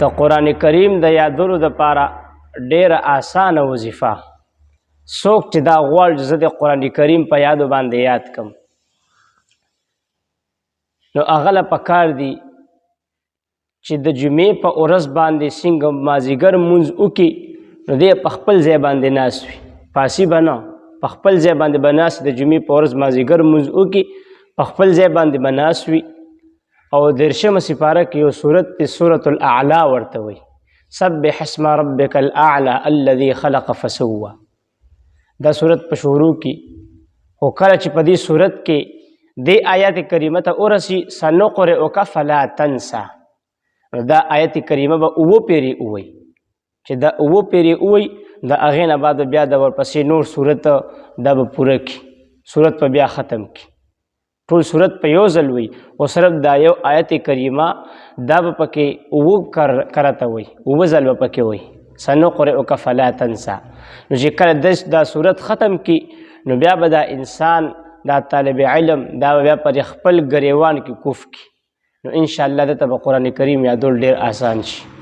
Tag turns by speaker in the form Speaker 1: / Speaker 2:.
Speaker 1: د قرآن کریم د یادولو دپاره ډېره اسانه وظیفه څوک چې دا غواړي چې زه د قرآن کریم په یادو باندې یاد کړم نو هغه له پکار دي چې د جمعې په ورځ باندې څنګه مازدیګر لمونځ وکړي نو دی په خپل ځای باندې ناست وي پاسي به نه په خپل ځای باندې به ناست د جمعې په ورځ مازدیګر لمونځ وکړي په خپل ځای باندې به ناست وي او دېرشمه سپاره کې یو صورت دی سورة الاعلی ورته وایي سبح اسم ربک الاعلی الذي خلق فسوى دا صورت په شروع کې خو کله چې په دې صورت کې دې آیات کریمه ته ورسي سنقرئک فلا تنسى دا آیت کریمه به اووه پیرې ووایي چې دا اووه پیرې ووایي د هغې نه بعد بیا د ورپسې نور صورت دا به پوره کړي صورت به بیا ختم کړي ټول صورت په یو ځل وي او صرف دا یو آیت کریمه دا به پکې اووه کرته وي اووه ځل به پکې وي سنقرئک فلا تنسى نو چې کله دا صورت ختم کړي نو بیا به دا انسان دا طالب علم دا بیا پر خپل ګریوان کې کوف کړي نو انشاءالله دته به قرآن کریم یادول ډېر آسان شي